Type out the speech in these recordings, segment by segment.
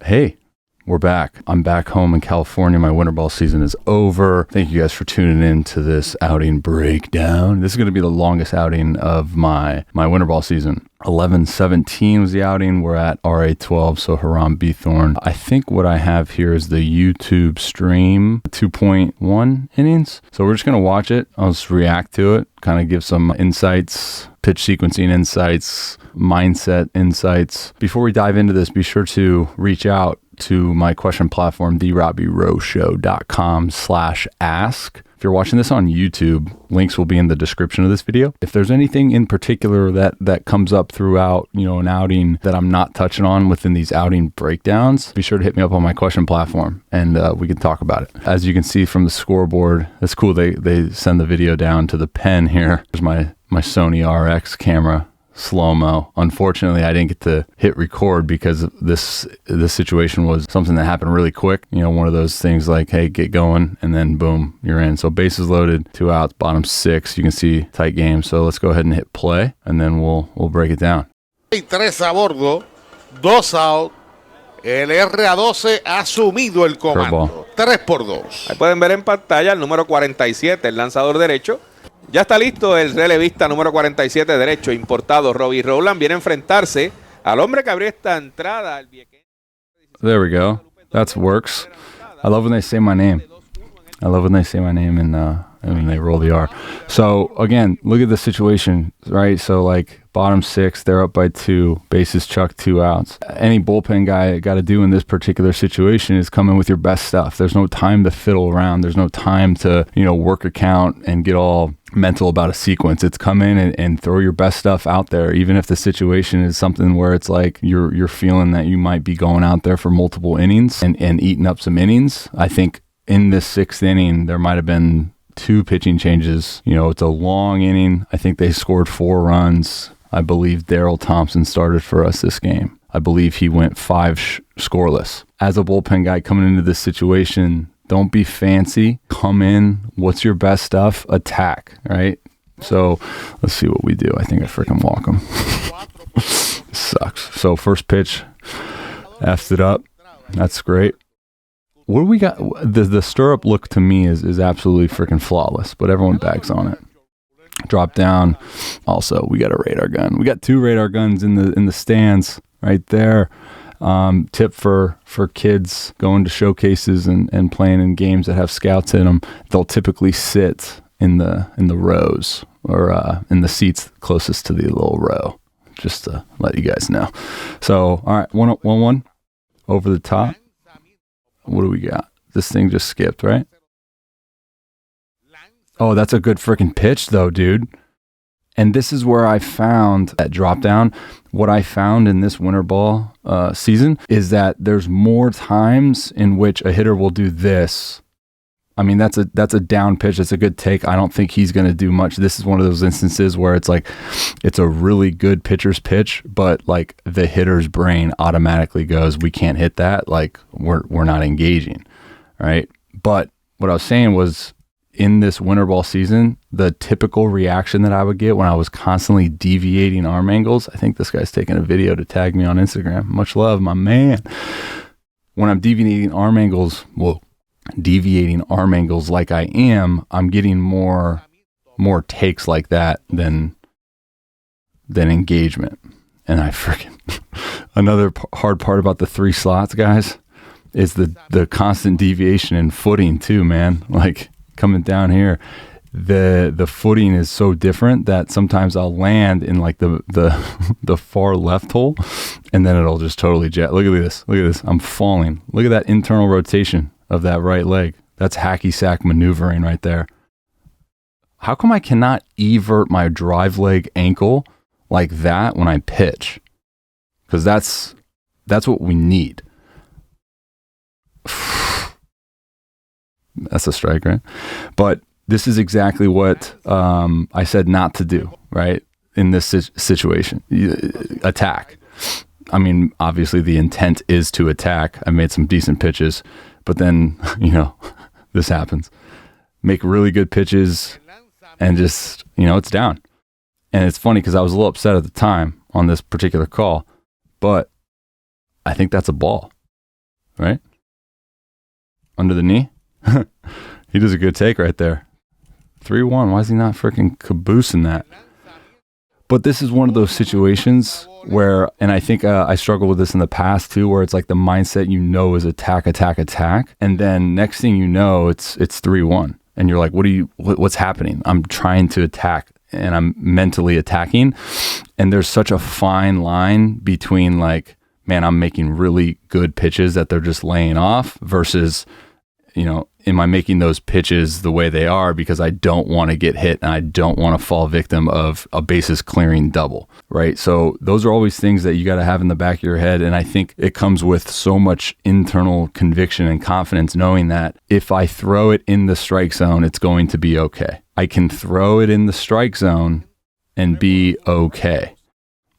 Hey, we're back. I'm back home in California. My Winterball season is over. Thank you guys for tuning in to this outing breakdown. This is going to be the longest outing of my Winterball season. 11-17 was the outing. We're at RA12, so Haram Bithorn. I think what I have here is the YouTube stream 2.1 innings. So we're just going to watch it. I'll just react to it, kind of give some insights, pitch sequencing insights, mindset insights. Before we dive into this, be sure to reach out to my question platform, therobbyrowshow.com/ask. If you're watching this on YouTube, links will be in the description of this video. If there's anything in particular that comes up throughout, an outing that I'm not touching on within these outing breakdowns, be sure to hit me up on my question platform and we can talk about it. As you can see from the scoreboard, it's cool. They send the video down to the pen here. There's my Sony RX camera. Slow-mo. Unfortunately, I didn't get to hit record because this situation was something that happened really quick. One of those things like, hey, get going, and then boom, you're in. So bases loaded, 2 outs, bottom 6. You can see tight game. So let's go ahead and hit play, and then we'll break it down. 3 a bordo, 2 out. El RA12 ha asumido el comando. 3-2. Ahí pueden ver en pantalla el número 47, el lanzador derecho. Ya está listo el relevista número 47 derecho, importado Robby Rowland. Viene a enfrentarse al hombre que abrió esta entrada. There we go. That works. I love when they say my name. I love when they say my name and when they roll the R. So again, look at the situation, right? So like bottom 6, they're up by 2, bases chucked, 2 outs. Any bullpen guy got to do in this particular situation is come in with your best stuff. There's no time to fiddle around. There's no time to, work a count and get all mental about a sequence. It's come in and throw your best stuff out there, even if the situation is something where it's like you're feeling that you might be going out there for multiple innings and eating up some innings. I think in this 6th inning, there might have been 2 pitching changes. It's a long inning. I think they scored 4 runs. I believe Daryl Thompson started for us this game. I believe he went 5 scoreless. As a bullpen guy coming into this situation, don't be fancy. Come in. What's your best stuff? Attack, right? So let's see what we do. I think I freaking walk him. Sucks. So first pitch, F'd it up. That's great. What do we got? The stirrup look to me is absolutely freaking flawless, but everyone bags on it. Drop down. Also, we got a radar gun. We got 2 radar guns in the stands right there. Tip for kids going to showcases and playing in games that have scouts in them. They'll typically sit in the rows or in the seats closest to the little row. Just to let you guys know. So, all right, 1-1 over the top. What do we got? This thing just skipped, right? Oh, that's a good freaking pitch, though, dude. And this is where I found that drop down. What I found in this Winterball season is that there's more times in which a hitter will do this. I mean, that's a down pitch. It's a good take. I don't think he's going to do much. This is one of those instances where it's like, it's a really good pitcher's pitch, but like the hitter's brain automatically goes, we can't hit that. Like we're not engaging, right? But what I was saying was, in this Winterball season, the typical reaction that I would get when I was constantly deviating arm angles, I think this guy's taking a video to tag me on Instagram. Much love, my man. When I'm deviating arm angles like I am, I'm getting more takes like that than engagement. And I freaking another hard part about the 3 slots, guys, is the constant deviation in footing too, man. Like coming down here, the footing is so different that sometimes I'll land in like the far left hole, and then it'll just totally jet. Look at this. I'm falling. Look at that internal rotation of that right leg. That's hacky sack maneuvering right there. How come I cannot evert my drive leg ankle like that when I pitch? Because that's what we need. That's a strike, right? But this is exactly what I said not to do, right? In this situation, attack. I mean, obviously the intent is to attack. I made some decent pitches, but then, this happens. Make really good pitches and just, it's down. And it's funny because I was a little upset at the time on this particular call, but I think that's a ball. right? Under the knee. He does a good take right there. 3-1. Why is he not freaking caboosing that? But this is one of those situations where, and I think I struggled with this in the past too, where it's like the mindset is attack, attack, attack. And then next thing you know, it's 3-1. And you're like, what's happening? I'm trying to attack and I'm mentally attacking. And there's such a fine line between like, man, I'm making really good pitches that they're just laying off versus, am I making those pitches the way they are because I don't want to get hit and I don't want to fall victim of a bases clearing double, right? So those are always things that you got to have in the back of your head. And I think it comes with so much internal conviction and confidence knowing that if I throw it in the strike zone, it's going to be okay. I can throw it in the strike zone and be okay.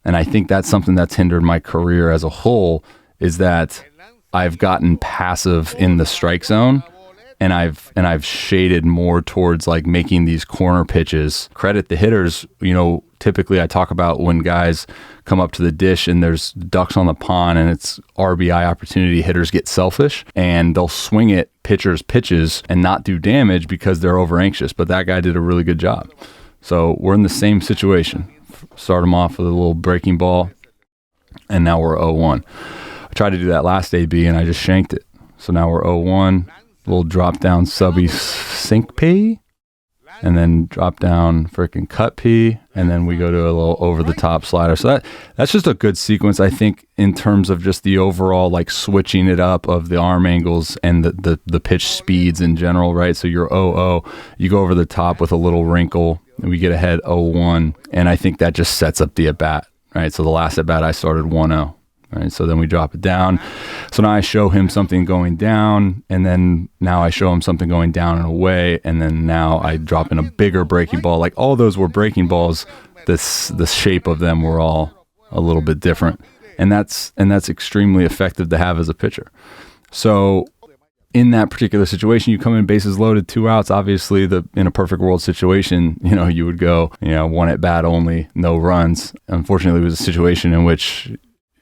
And I think that's something that's hindered my career as a whole is that I've gotten passive in the strike zone and I've shaded more towards like making these corner pitches. Credit the hitters, typically I talk about when guys come up to the dish and there's ducks on the pond and it's RBI opportunity, hitters get selfish and they'll swing at pitchers' pitches and not do damage because they're over anxious. But that guy did a really good job. So we're in the same situation. Start him off with a little breaking ball and now we're 0-1. I tried to do that last AB and I just shanked it. So now we're 0-1. Little drop down subby sink P, and then drop down freaking cut P, and then we go to a little over the top slider. So that's just a good sequence, I think, in terms of just the overall like switching it up of the arm angles and the pitch speeds in general, right? So you're 0-0, you go over the top with a little wrinkle, and we get ahead 0-1, and I think that just sets up the at bat, right? So the last at bat I started 1-0. Right, so then we drop it down. So now I show him something going down, and then now I show him something going down and away, and then now I drop in a bigger breaking ball. Like all those were breaking balls. The shape of them were all a little bit different, and that's extremely effective to have as a pitcher. So in that particular situation, you come in bases loaded, 2 outs. Obviously, in a perfect world situation, you would go, 1 at bat only, no runs. Unfortunately, it was a situation in which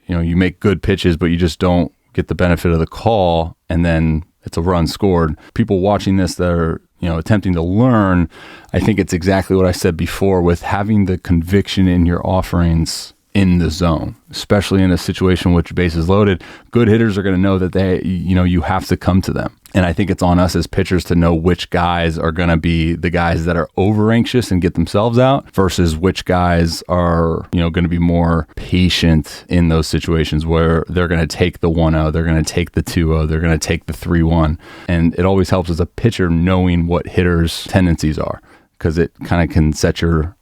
you make good pitches, but you just don't get the benefit of the call, and then it's a run scored. People watching this that are, attempting to learn, I think it's exactly what I said before with having the conviction in your offerings in the zone, especially in a situation which bases loaded. Good hitters are going to know that you have to come to them. And I think it's on us as pitchers to know which guys are going to be the guys that are over anxious and get themselves out versus which guys are, going to be more patient in those situations where they're going to take the 1-0, they're going to take the 2-0, they're going to take the 3-1. And it always helps as a pitcher knowing what hitters' tendencies are because it kind of can set your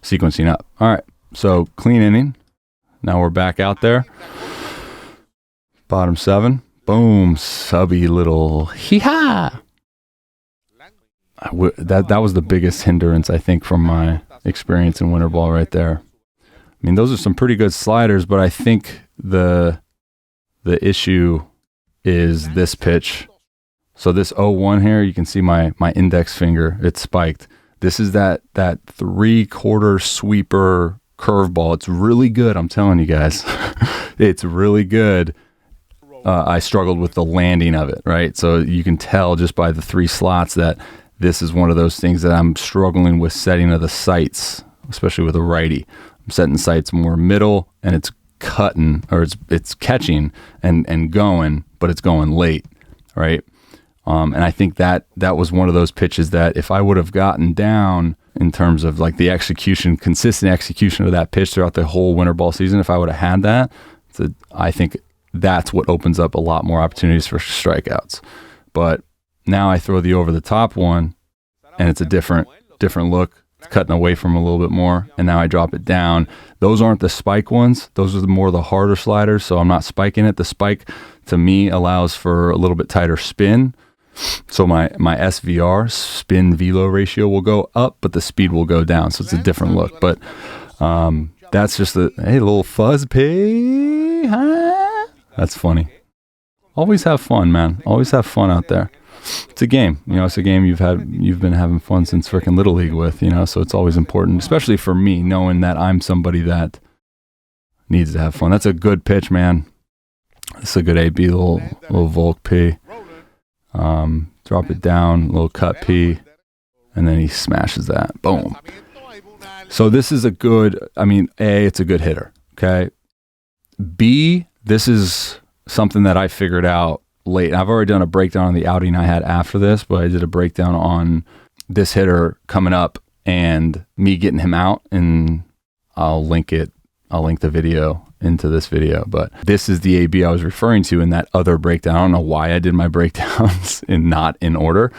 sequencing up. All right. So clean inning. Now we're back out there. Bottom 7. Boom. Subby little hee-ha. That was the biggest hindrance, I think, from my experience in winter ball right there. I mean, those are some pretty good sliders, but I think the issue is this pitch. So this 0-1 here, you can see my index finger. It's spiked. This is that 3/4 sweeper curveball. It's really good. I'm telling you guys, it's really good. I struggled with the landing of it, right? So you can tell just by the 3 slots that this is one of those things that I'm struggling with setting of the sights, especially with a righty. I'm setting sights more middle, and it's cutting, or it's catching and going, but it's going late, right? And I think that was one of those pitches that if I would have gotten down in terms of like the execution, consistent execution of that pitch throughout the whole winter ball season, if I would have had that, I think that's what opens up a lot more opportunities for strikeouts. But now I throw the over the top one, and it's a different look, cutting away from a little bit more, and now I drop it down. Those aren't the spike ones. Those are more the harder sliders, so I'm not spiking it. The spike, to me, allows for a little bit tighter spin. So my SVR, spin velo ratio, will go up, but the speed will go down. So it's a different look. But that's just a little fuzz pig. Huh? That's funny. Always have fun, man. Always have fun out there. It's a game. It's a game you've been having fun since freaking Little League with, so it's always important, especially for me, knowing that I'm somebody that needs to have fun. That's a good pitch, man. It's a good AB, little Volk P. Drop it down, little cut P, and then he smashes that. Boom. So this is a good, A, it's a good hitter, okay? B, this is something that I figured out late. I've already done a breakdown on the outing I had after this, but I did a breakdown on this hitter coming up and me getting him out, and I'll link the video into this video. But this is the AB I was referring to in that other breakdown. I don't know why I did my breakdowns not in order,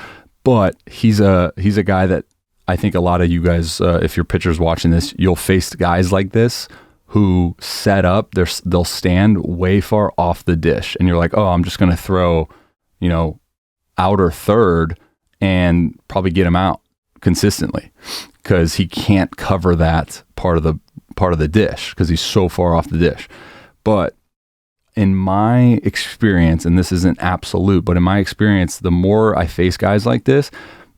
but he's a guy that I think a lot of you guys, if your pitcher's watching this, you'll face guys like this who set up, they'll stand way far off the dish, and you're like, oh, I'm just going to throw, outer third and probably get him out consistently because he can't cover that part of the dish because he's so far off the dish. But in my experience, and this isn't absolute, but in my experience, the more I face guys like this,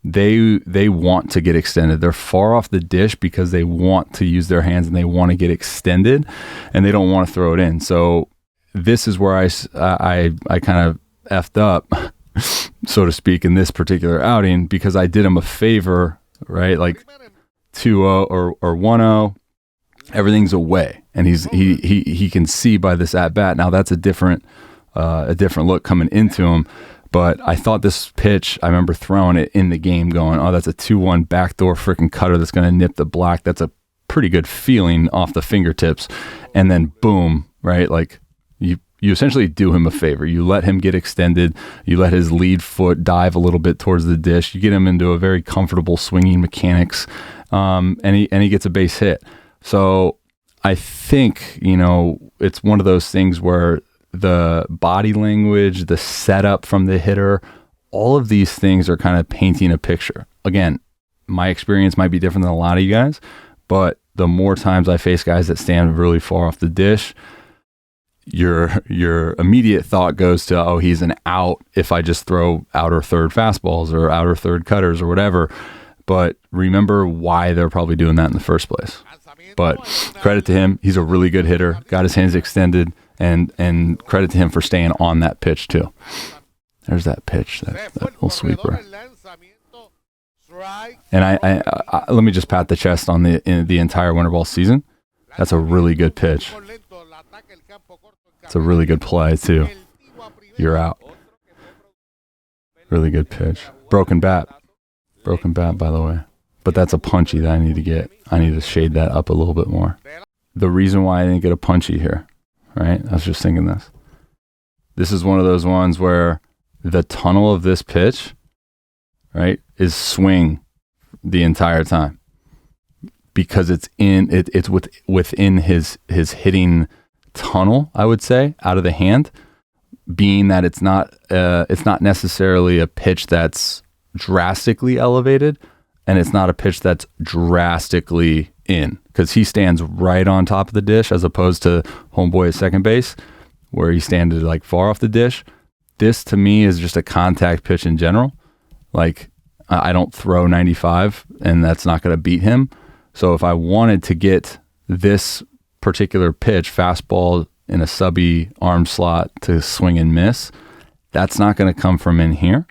they want to get extended. They're far off the dish because they want to use their hands and they want to get extended, and they don't want to throw it in. So this is where I kind of effed up, so to speak, in this particular outing because I did him a favor, right? Like 2-0 or 1-0, everything's away, and he can see by this at bat. Now that's a different look coming into him. But I thought this pitch, I remember throwing it in the game going, oh, that's a 2-1 backdoor freaking cutter that's going to nip the black. That's a pretty good feeling off the fingertips. And then boom, right? Like you essentially do him a favor. You let him get extended. You let his lead foot dive a little bit towards the dish. You get him into a very comfortable swinging mechanics, and he gets a base hit. So I think, it's one of those things where the body language, the setup from the hitter, all of these things are kind of painting a picture. Again, my experience might be different than a lot of you guys, but the more times I face guys that stand really far off the dish, your immediate thought goes to, oh, he's an out if I just throw outer third fastballs or outer third cutters or whatever. But remember why they're probably doing that in the first place. But credit to him, he's a really good hitter, got his hands extended, and credit to him for staying on that pitch too. There's that pitch, that little sweeper. And I let me just pat the chest on the entire Winterball season. That's a really good pitch. It's a really good play too. You're out. Really good pitch. Broken bat, by the way. But that's a punchy that I need to get. I need to shade that up a little bit more. The reason why I didn't get a punchy here, right? I was just thinking this. This is one of those ones where the tunnel of this pitch, right, is swing the entire time because it's within his hitting tunnel, I would say, out of the hand, being that it's not necessarily a pitch that's drastically elevated, and it's not a pitch that's drastically in, because he stands right on top of the dish as opposed to homeboy at second base where he standed like far off the dish. This to me is just a contact pitch in general. Like I don't throw 95 and that's not going to beat him. So if I wanted to get this particular pitch, fastball in a subby arm slot to swing and miss, that's not going to come from in here.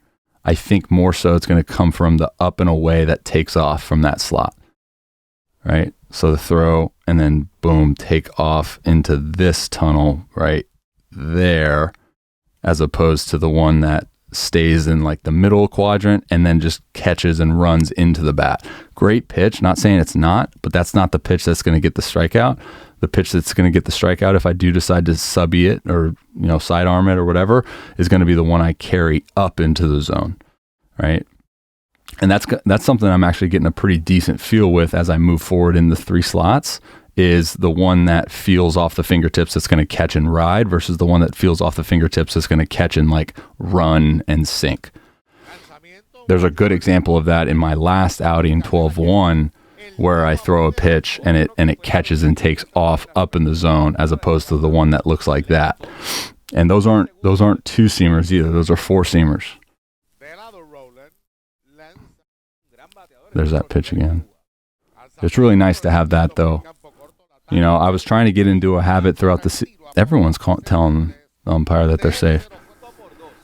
I think more so it's going to come from the up and away that takes off from that slot, right? So the throw and then boom, take off into this tunnel right there, as opposed to the one that stays in like the middle quadrant and then just catches and runs into the bat. Great pitch, not saying it's not, but that's not the pitch that's going to get the strikeout. The pitch that's going to get the strikeout, if I do decide to subby it or sidearm it or whatever, is going to be the one I carry up into the zone, right? And that's something I'm actually getting a pretty decent feel with as I move forward in the three slots, is the one that feels off the fingertips that's going to catch and ride versus the one that feels off the fingertips that's going to catch and like run and sink. There's a good example of that in my last outing, 12-1, where I throw a pitch and it catches and takes off up in the zone, as opposed to the one that looks like that. And those aren't two seamers either. Those are four seamers. There's that pitch again. It's really nice to have that though. I was trying to get into a habit throughout the everyone's telling the umpire that they're safe. I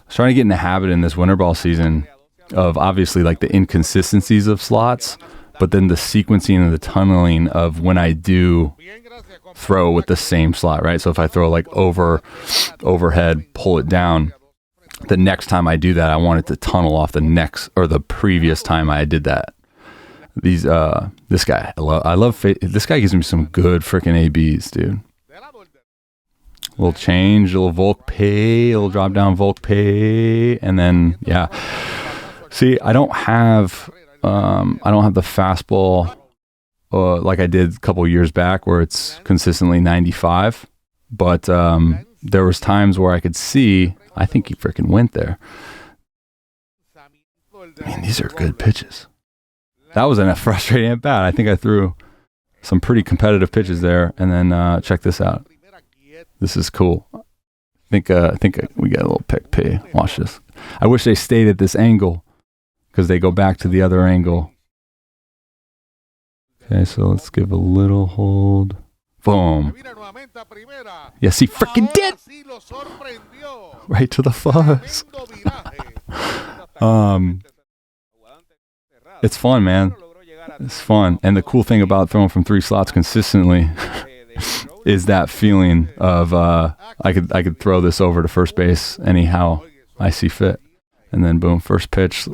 was trying to get in the habit in this winter ball season of obviously like the inconsistencies of slots, but then the sequencing and the tunneling of when I do throw with the same slot, right? So if I throw like overhead, pull it down, the next time I do that, I want it to tunnel off the next or the previous time I did that. This guy, this guy gives me some good freaking ABs, dude. A little change, a little Volk pay, a little drop down Volk pay, and then yeah. See, I don't have the fastball like I did a couple years back where it's consistently 95, but there was times where I could see. I think he freaking went there. Man, these are good pitches. That wasn't a frustrating at bat. I think I threw some pretty competitive pitches there. And then check this out. This is cool. I think we got a little pick pay. Watch this. I wish they stayed at this angle because they go back to the other angle. Okay, so let's give a little hold. Boom. Yes, he freaking did. Right to the fuzz. It's fun, man. It's fun. And the cool thing about throwing from 3 slots consistently is that feeling of I could throw this over to first base anyhow I see fit. And then boom, first pitch.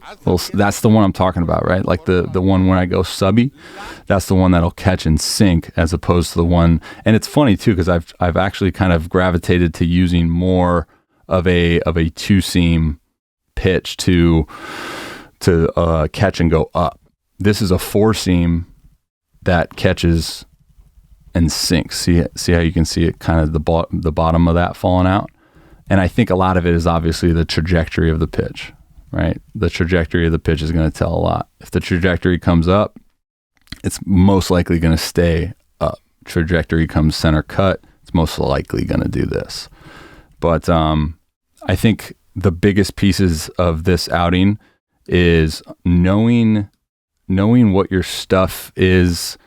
That's the one I'm talking about, right? Like the one when I go subby, that's the one that'll catch and sink as opposed to the one. And it's funny too because I've actually kind of gravitated to using more of a 2-seam pitch to catch and go up. This is a 4-seam that catches and sinks. See how you can see it kind of the bottom of that falling out? And I think a lot of it is obviously the trajectory of the pitch, right? The trajectory of the pitch is going to tell a lot. If the trajectory comes up, it's most likely going to stay up. Trajectory comes center cut, it's most likely going to do this. But I think the biggest pieces of this outing is knowing what your stuff is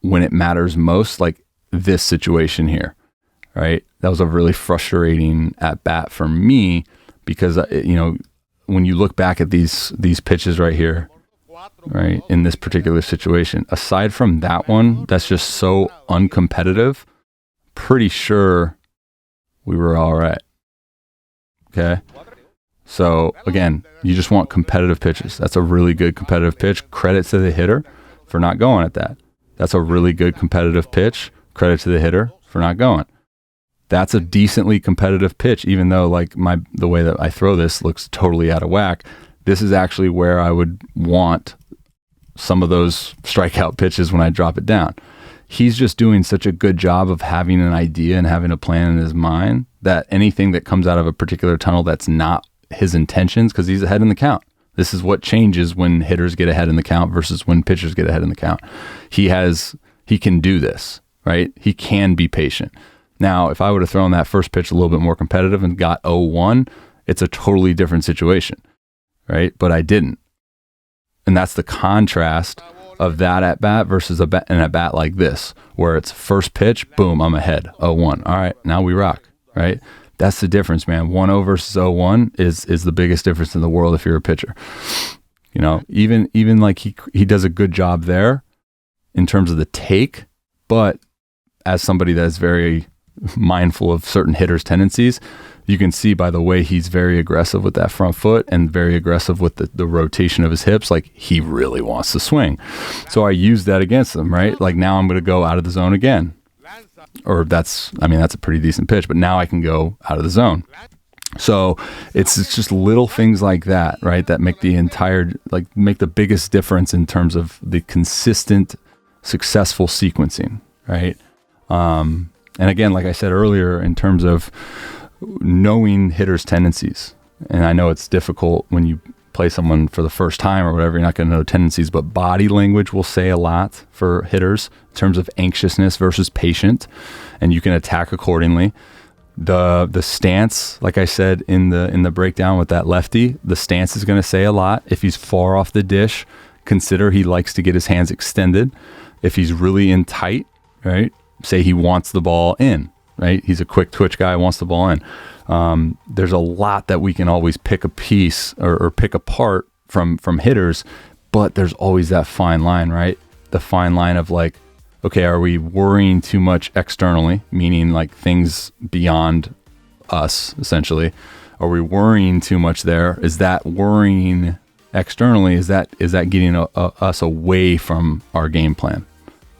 when it matters most, like this situation here. Right. That was a really frustrating at bat for me because, when you look back at these pitches right here, right, in this particular situation, aside from that one, that's just so uncompetitive, pretty sure we were all right. Okay. So again, you just want competitive pitches. That's a really good competitive pitch. Credit to the hitter for not going at that. That's a really good competitive pitch. Credit to the hitter for not going. That's a decently competitive pitch, even though like the way that I throw this looks totally out of whack. This is actually where I would want some of those strikeout pitches when I drop it down. He's just doing such a good job of having an idea and having a plan in his mind that anything that comes out of a particular tunnel that's not his intentions, because he's ahead in the count. This is what changes when hitters get ahead in the count versus when pitchers get ahead in the count. He can do this, right? He can be patient. Now, if I would have thrown that first pitch a little bit more competitive and got 0-1, it's a totally different situation, right? But I didn't. And that's the contrast of that at bat versus an at bat like this, where it's first pitch, boom, I'm ahead, 0-1. All right, now we rock, right? That's the difference, man. 1-0 versus 0-1 is the biggest difference in the world if you're a pitcher. Even like he does a good job there in terms of the take, but as somebody that's very mindful of certain hitters' tendencies, you can see by the way he's very aggressive with that front foot and very aggressive with the rotation of his hips. Like he really wants to swing. So I use that against him, right? Like now I'm going to go out of the zone again. Or that's a pretty decent pitch, but now I can go out of the zone. So it's just little things like that, right? That make make the biggest difference in terms of the consistent, successful sequencing, right? And again, like I said earlier, in terms of knowing hitters' tendencies, and I know it's difficult when you play someone for the first time or whatever, you're not going to know tendencies, but body language will say a lot for hitters in terms of anxiousness versus patient, and you can attack accordingly. The stance, like I said in the breakdown with that lefty, the stance is going to say a lot. If he's far off the dish, consider he likes to get his hands extended. If he's really in tight, right, say he wants the ball in, right? He's a quick twitch guy, wants the ball in. There's a lot that we can always pick a piece or pick apart from hitters, but there's always that fine line, right? The fine line of like, okay, are we worrying too much externally, meaning like things beyond us, essentially? Are we worrying too much there? Is that worrying externally? Is that getting us away from our game plan?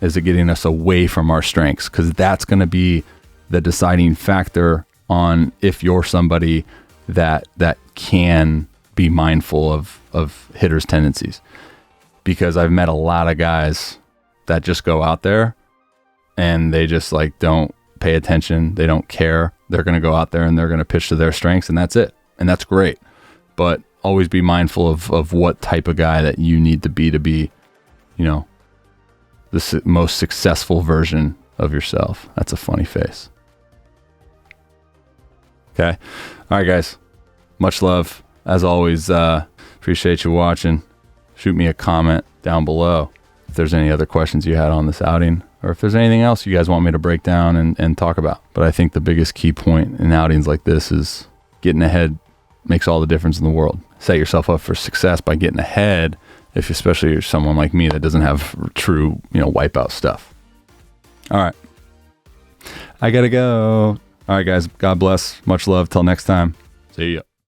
Is it getting us away from our strengths? Because that's going to be the deciding factor on if you're somebody that can be mindful of hitters' tendencies. Because I've met a lot of guys that just go out there and they just like don't pay attention. They don't care. They're going to go out there and they're going to pitch to their strengths, and that's it. And that's great. But always be mindful of what type of guy that you need to be, you know, the most successful version of yourself. That's a funny face. Okay. All right, guys. Much love. As always, appreciate you watching. Shoot me a comment down below if there's any other questions you had on this outing, or if there's anything else you guys want me to break down and talk about. But I think the biggest key point in outings like this is getting ahead makes all the difference in the world. Set yourself up for success by getting ahead, if especially you're someone like me that doesn't have true, wipeout stuff. All right. I gotta go. All right, guys. God bless. Much love. Till next time. See ya.